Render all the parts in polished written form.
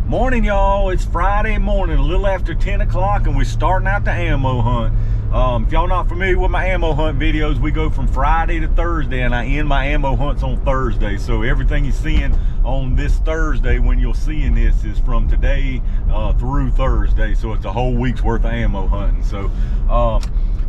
Morning, y'all. It's Friday morning, a little after 10 o'clock, and we're starting out the ammo hunt. If y'all not familiar with my ammo hunt videos, we go from Friday to Thursday, and I end my ammo hunts on Thursday. So everything you're seeing on this Thursday, when you're seeing this, is from today through Thursday. So it's a whole week's worth of ammo hunting. So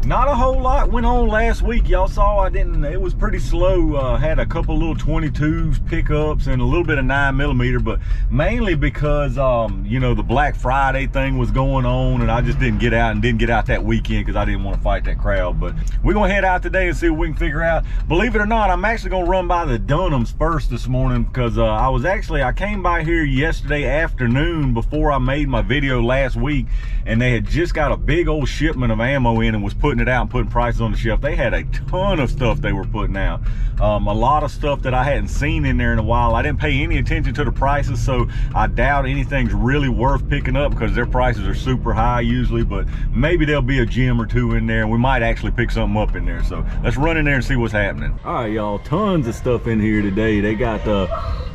not a whole lot went on last week. Y'all saw it was pretty slow. Had a couple little 22s pickups and a little bit of 9mm, but mainly because you know, the Black Friday thing was going on, and I just didn't get out that weekend because I didn't want to fight that crowd. But we're gonna head out today and see what we can figure out. Believe it or not, I'm actually gonna run by the Dunhams first this morning, because I came by here yesterday afternoon before I made my video last week, and they had just got a big old shipment of ammo in and was putting it out and putting prices on the shelf. They had a ton of stuff they were putting out. A lot of stuff that I hadn't seen in there in a while. I didn't pay any attention to the prices, so I doubt anything's really worth picking up because their prices are super high usually, but maybe there'll be a gem or two in there and we might actually pick something up in there. So let's run in there and see what's happening. All right, y'all, tons of stuff in here today. They got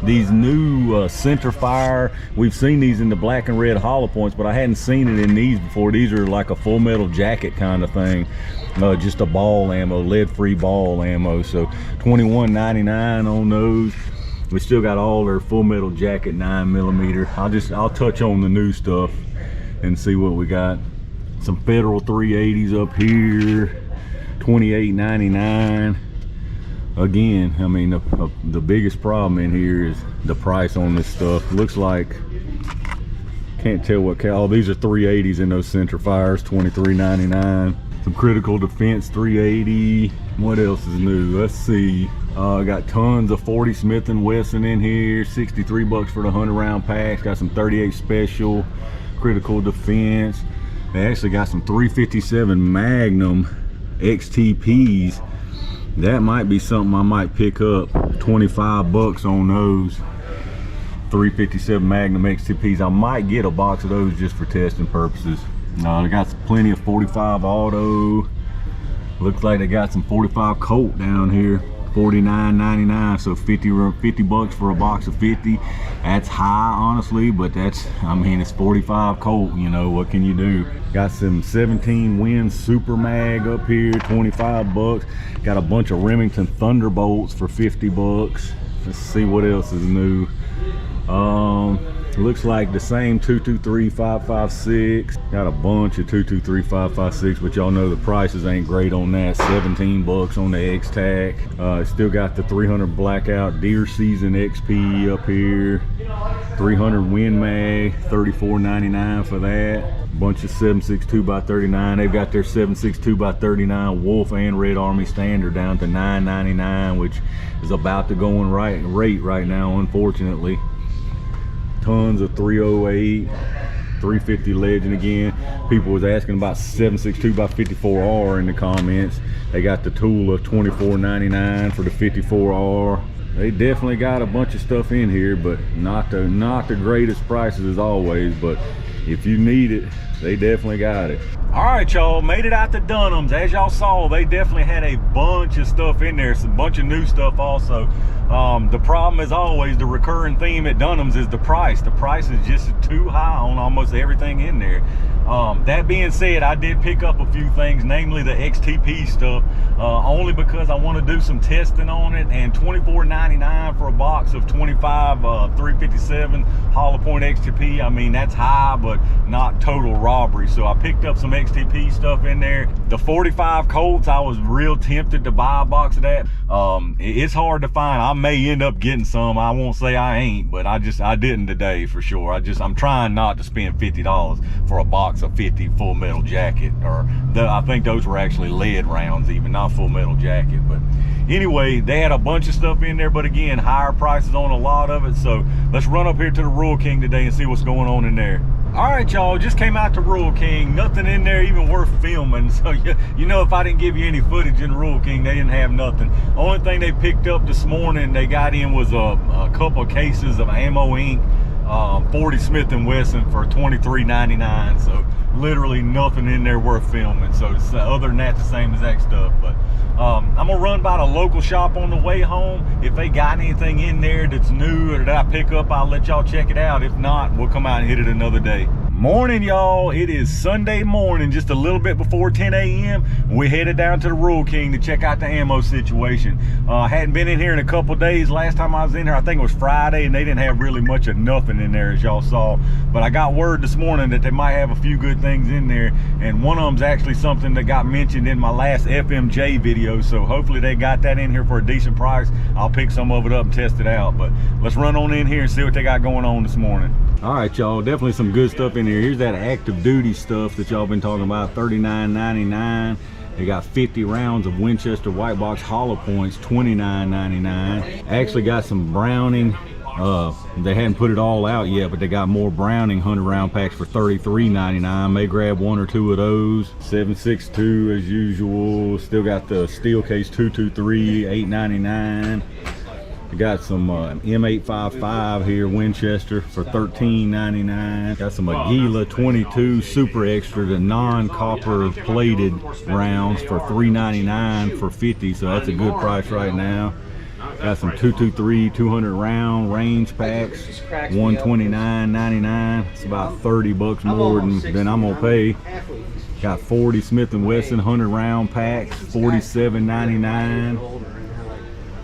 these new center fire. We've seen these in the black and red hollow points, but I hadn't seen it in these before. These are like a full metal jacket kind of thing. Just a ball ammo, lead-free ball ammo. So $21.99 on those. We still got all their full metal jacket 9mm. I'll touch on the new stuff and see what we got. Some Federal 380s up here, $28.99. Again, I mean, the biggest problem in here is the price on this stuff. Looks like, can't tell what cal. Oh, these are 380s in those center fires, $23.99. Some Critical Defense 380. What else is new? Let's see. Got tons of 40 Smith & Wesson in here, 63 bucks for the 100-round packs. Got some 38 Special Critical Defense. They actually got some 357 Magnum XTPs. That might be something I might pick up. 25 bucks on those 357 Magnum XTPs. I might get a box of those just for testing purposes. They got plenty of 45 auto. Looks like they got some 45 Colt down here, $49.99. So 50 bucks for a box of 50. That's high, honestly, but I mean, it's 45 Colt, you know, what can you do? Got some 17 Win Super Mag up here, 25 bucks. Got a bunch of Remington Thunderbolts for 50 bucks. Let's see what else is new. Looks like the same 223 556. Got a bunch of 223 556, but y'all know the prices ain't great on that. 17 bucks on the X-Tac. Still got the 300 Blackout Deer Season XP up here. 300 Win Mag, $34.99 for that. Bunch of 7.62x39. They've got their 7.62x39 Wolf and Red Army Standard down to $9.99, which is about the going rate right now, unfortunately. Tons of 308, 350 Legend again. People was asking about 7.62x54R in the comments. They got the tool of $24.99 for the 54R. They definitely got a bunch of stuff in here, but not the greatest prices as always, but if you need it, they definitely got it. All right, y'all, made it out to Dunham's. As y'all saw, they definitely had a bunch of stuff in there, some bunch of new stuff also. The problem is always, the recurring theme at Dunham's is the price. The price is just too high on almost everything in there. That being said, I did pick up a few things, namely the XTP stuff, only because I want to do some testing on it, and $24.99 for a box of 25 357 hollow point XTP. I mean, that's high, but not total robbery. So I picked up some XTP stuff in there. The 45 Colts, I was real tempted to buy a box of that. It's hard to find. I may end up getting some. I won't say I ain't, but I didn't today for sure. I'm trying not to spend $50 for a box of 50 full metal jacket, or I think those were actually lead rounds, even not full metal jacket. But anyway, they had a bunch of stuff in there, but again, higher prices on a lot of it. So let's run up here to the Rural King today and see what's going on in there. All right, y'all, just came out to Rural King. Nothing in there even worth filming. So you know, if I didn't give you any footage in Rural King, they didn't have nothing. Only thing they picked up this morning they got in was a couple of cases of Ammo Inc. 40 Smith & Wesson for $23.99. So literally nothing in there worth filming. So other than that, the same exact stuff. But I'm gonna run by the local shop on the way home. If they got anything in there that's new or that I pick up, I'll let y'all check it out. If not, we'll come out and hit it another day. Morning, y'all. It is Sunday morning, just a little bit before 10 a.m. We headed down to the Rural King to check out the ammo situation. I hadn't been in here in a couple days. Last time I was in here, I think it was Friday, and they didn't have really much of nothing in there, as y'all saw. But I got word this morning that they might have a few good things in there, and one of them's actually something that got mentioned in my last FMJ video, so hopefully they got that in here for a decent price. I'll pick some of it up and test it out, but let's run on in here and see what they got going on this morning. All right, y'all, definitely some good stuff in here. Here's that active duty stuff that y'all been talking about, $39.99. They got 50 rounds of Winchester white box hollow points, $29.99. Actually got some Browning. They hadn't put it all out yet, but they got more Browning 100 round packs for $33.99. May grab one or two of those. 7.62 as usual. Still got the steel case 223, $8.99. We got some M855 here, Winchester, for $13.99. Got some Aguila 22 Super Extra, the non-copper plated rounds for $3.99 for 50, so that's a good price right now. Got some 223 200 round range packs, $129.99. It's about 30 bucks more than I'm gonna pay. Got 40 Smith & Wesson 100 round packs, $47.99.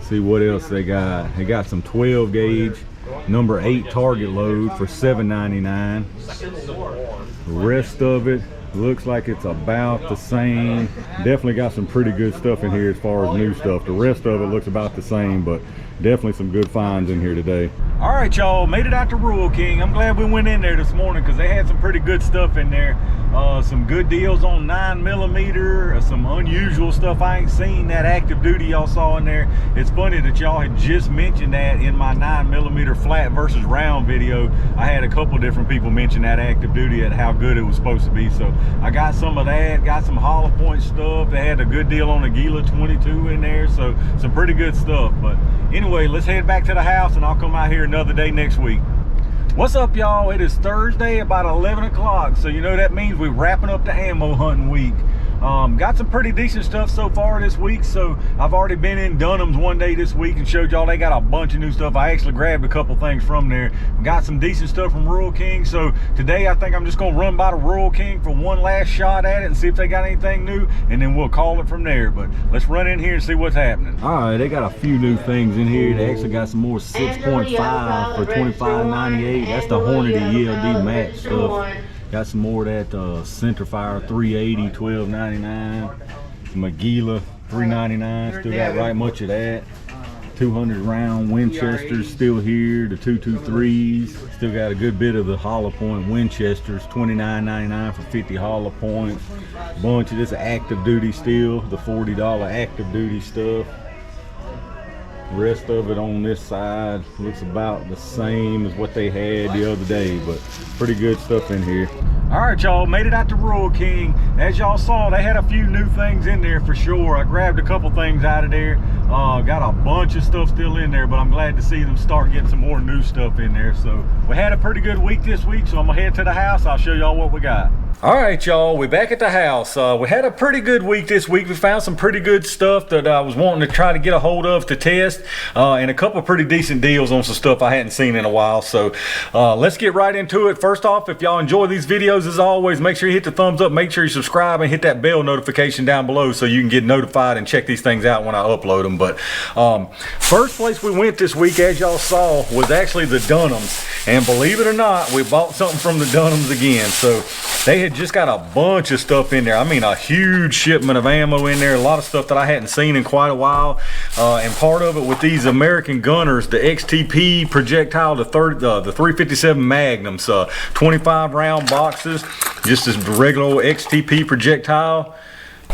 See what else they got. They got some 12 gauge number 8 target load for $7.99. The rest of it looks like it's about the same. Definitely got some pretty good stuff in here as far as new stuff. The rest of it looks about the same, but definitely some good finds in here today. All right, y'all, made it out to Rural King. I'm glad we went in there this morning because they had some pretty good stuff in there. Some good deals on 9mm, some unusual stuff I ain't seen. That active duty y'all saw in there. It's funny that y'all had just mentioned that in my 9mm flat versus round video. I had a couple different people mention that active duty and how good it was supposed to be. So I got some of that, got some hollow point stuff. They had a good deal on Aguila 22 in there, so some pretty good stuff. But anyway, let's head back to the house and I'll come out here another day next week. What's up, y'all? It is Thursday, about 11 o'clock, so you know that means we're wrapping up the ammo hunting week. Got some pretty decent stuff so far this week. So I've already been in Dunham's one day this week and showed y'all they got a bunch of new stuff. I actually grabbed a couple things from there. Got some decent stuff from Rural King. So today I think I'm just gonna run by the Rural King for one last shot at it and see if they got anything new, and then we'll call it from there. But let's run in here and see what's happening. All right, they got a few new things in here. They actually got some more 6.5 for $25.98. That's the Hornady ELD match stuff. Got some more of that Centerfire 380, $12.99. Some Aguila, $3.99. Still got right much of that. 200 round Winchesters still here. The 223s. Still got a good bit of the hollow point Winchesters, $29.99 for 50 hollow points. Bunch of this active duty still, the $40 active duty stuff. Rest of it on this side looks about the same as what they had the other day, but pretty good stuff in here. All right, y'all, made it out to Rural King. As y'all saw, they had a few new things in there for sure. I grabbed a couple things out of there. Got a bunch of stuff still in there, but I'm glad to see them start getting some more new stuff in there. So we had a pretty good week this week, so I'm gonna head to the house. I'll show y'all what we got. All right, y'all, we're back at the house. We had a pretty good week this week. We found some pretty good stuff that I was wanting to try to get a hold of to test, and a couple pretty decent deals on some stuff I hadn't seen in a while. So let's get right into it. First off, if y'all enjoy these videos, as always, make sure you hit the thumbs up, make sure you subscribe, and hit that bell notification down below so you can get notified and check these things out when I upload them. But first place we went this week, as y'all saw, was actually the Dunhams. And believe it or not, we bought something from the Dunhams again. So they had just got a bunch of stuff in there. I mean, a huge shipment of ammo in there. A lot of stuff that I hadn't seen in quite a while. And part of it with these American Gunners, the XTP projectile, the 357 Magnums, 25 round boxes, just this regular old XTP projectile.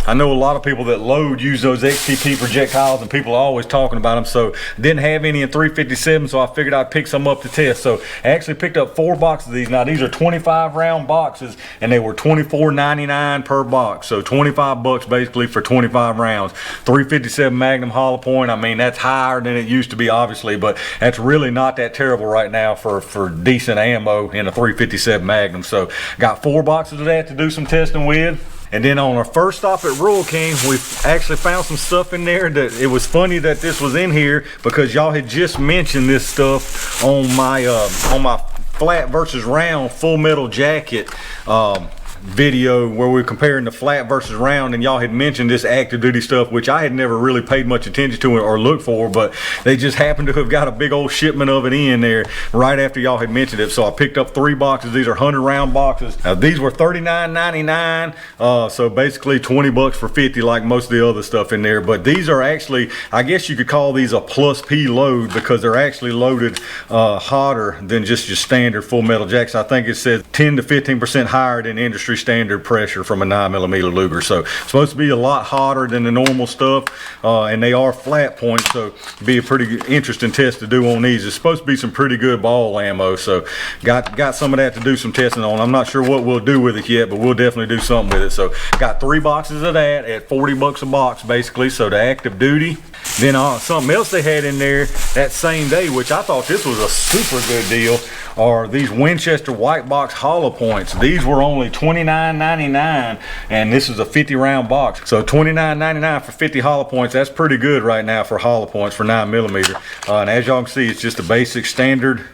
I know a lot of people that load use those XTP projectiles, and people are always talking about them. So didn't have any in 357, so I figured I'd pick some up to test. So I actually picked up 4 boxes of these. Now these are 25 round boxes, and they were $24.99 per box. So 25 bucks basically for 25 rounds. 357 Magnum hollow point. I mean, that's higher than it used to be, obviously, but that's really not that terrible right now for decent ammo in a 357 Magnum. So got 4 boxes of that to do some testing with. And then on our first stop at Rural King, we actually found some stuff in there that it was funny that this was in here, because y'all had just mentioned this stuff on my flat versus round full metal jacket video, where we're comparing the flat versus round, and y'all had mentioned this active duty stuff, which I had never really paid much attention to or looked for, but they just happened to have got a big old shipment of it in there right after y'all had mentioned it. So I picked up 3 boxes. These are 100 round boxes. These were $39.99, so basically 20 bucks for 50 like most of the other stuff in there. But these are actually, I guess you could call these a plus P load, because they're actually loaded hotter than just your standard full metal jacks. I think it says 10 to 15% higher than industry standard pressure from a 9mm Luger. So it's supposed to be a lot hotter than the normal stuff, and they are flat points, so it'd be a pretty interesting test to do on these. It's supposed to be some pretty good ball ammo, so got some of that to do some testing on. I'm not sure what we'll do with it yet, but we'll definitely do something with it. So got 3 boxes of that at 40 bucks a box basically. So the active duty. Then something else they had in there that same day, which I thought this was a super good deal, are these Winchester white box hollow points. These were only $29.99, and this is a 50 round box. So $29.99 for 50 hollow points. That's pretty good right now for hollow points for 9mm. And as y'all can see, it's just a basic standard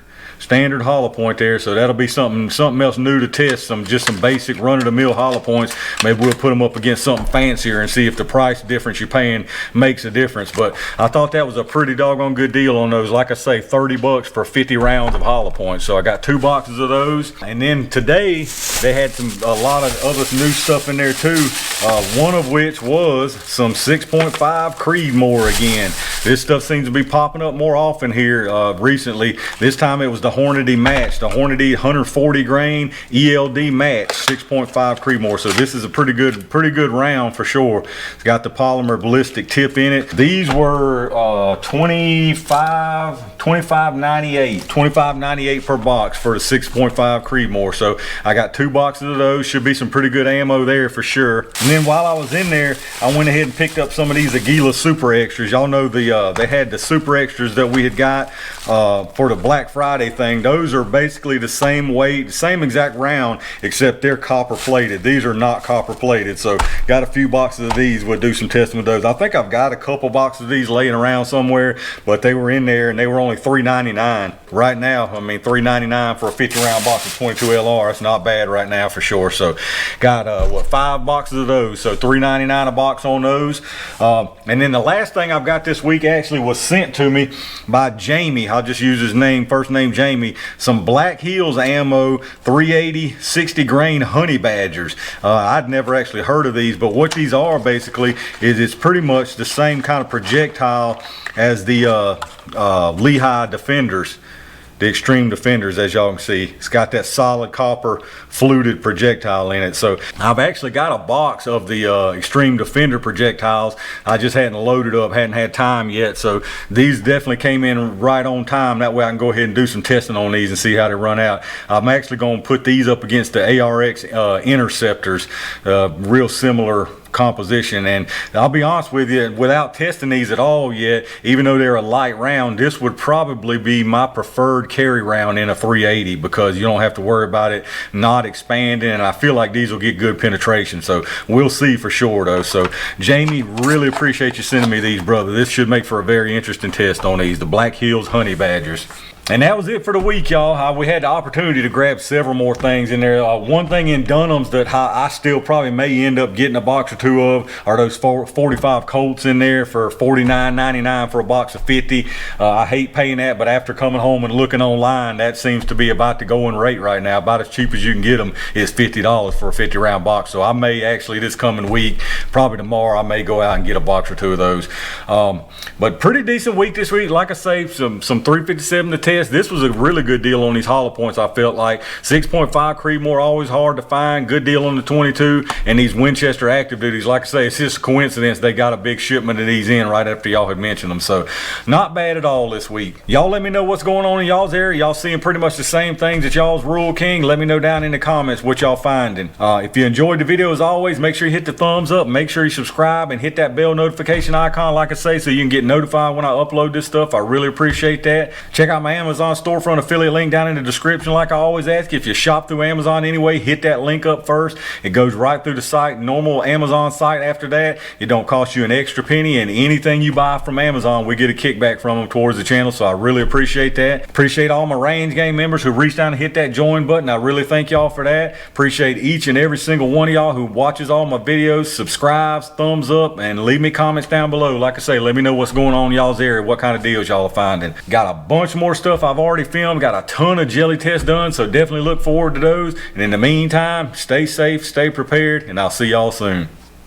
hollow point there. So that'll be something else new to test, just some basic run-of-the-mill hollow points. Maybe we'll put them up against something fancier and see if the price difference you're paying makes a difference. But I thought that was a pretty doggone good deal on those. Like I say, 30 bucks for 50 rounds of hollow points. So I got 2 boxes of those. And then today they had a lot of other new stuff in there too, one of which was some 6.5 Creedmoor again. This stuff seems to be popping up more often here recently. This time it was the Hornady match, the Hornady 140 grain ELD match 6.5 Creedmoor. So this is a pretty good round for sure. It's got the polymer ballistic tip in it. These were $25.98 per box for the 6.5 Creedmoor. So I got 2 boxes of those. Should be some pretty good ammo there for sure. And then while I was in there, I went ahead and picked up some of these Aguila Super Extras. Y'all know they had the Super Extras that we had got for the Black Friday thing. Those are basically the same weight, the same exact round, except they're copper plated. These are not copper plated. So got a few boxes of these. We'll do some testing with those. I think I've got a couple boxes of these laying around somewhere, but they were in there and they were only $3.99 right now. I mean, $3.99 for a 50 round box of 22 LR. It's not bad right now for sure. So got 5 boxes of those, so $3.99 a box on those. And then the last thing I've got this week actually was sent to me by Jamie. I'll just use his name, first name Jamie. Some Black Hills ammo 380 60 grain honey badgers. I'd never actually heard of these, but what these are basically is it's pretty much the same kind of projectile as the Lehigh Defenders, the Extreme Defenders. As y'all can see, it's got that solid copper fluted projectile in it. So I've actually got a box of the Extreme Defender projectiles. I just hadn't loaded up, hadn't had time yet. So these definitely came in right on time. That way I can go ahead and do some testing on these and see how they run out. I'm actually going to put these up against the ARX Interceptors, real similar composition. And I'll be honest with you, without testing these at all yet, even though they're a light round, this would probably be my preferred carry round in a 380, because you don't have to worry about it not expanding, and I feel like these will get good penetration. So we'll see for sure though. So Jamie, really appreciate you sending me these, brother. This should make for a very interesting test on these, the Black Hills Honey Badgers. And that was it for the week, y'all. We had the opportunity to grab several more things in there. One thing in Dunham's that I still probably may end up getting a box or 2 of are those 45 Colts in there for $49.99 for a box of 50. I hate paying that, but after coming home and looking online, that seems to be about the going rate right now. About as cheap as you can get them is $50 for a 50 round box. So I may actually this coming week, probably tomorrow, I may go out and get a box or 2 of those. But pretty decent week this week. Like I say, some 357 to test. This was a really good deal on these hollow points. I felt like 6.5 Creedmoor, always hard to find. Good deal on the 22, and these Winchester active duties. Like I say, it's just a coincidence they got a big shipment of these in right after y'all had mentioned them. So not bad at all this week. Y'all let me know what's going on in y'all's area. Y'all seeing pretty much the same things at y'all's Rural King? Let me know down in the comments what y'all finding. If you enjoyed the video, as always, make sure you hit the thumbs up. Make sure you subscribe and hit that bell notification icon, like I say, so you can get notified when I upload this stuff. I really appreciate that. Check out my Amazon storefront affiliate link down in the description. Like I always ask, if you shop through Amazon anyway, hit that link up first. It goes right through the site, normal Amazon site after that. It don't cost you an extra penny, and anything you buy from Amazon, we get a kickback from them towards the channel, so I really appreciate that. Appreciate all my Range Game members who reached down and hit that join button. I really thank y'all for that. Appreciate each and every single one of y'all who watches all my videos, subscribes, thumbs up, and leave me comments down below. Like I say, let me know what's going on in y'all's area, what kind of deals y'all are finding. Got a bunch more stuff I've already filmed, got a ton of jelly tests done, so definitely look forward to those. And in the meantime, stay safe, stay prepared, and I'll see y'all soon.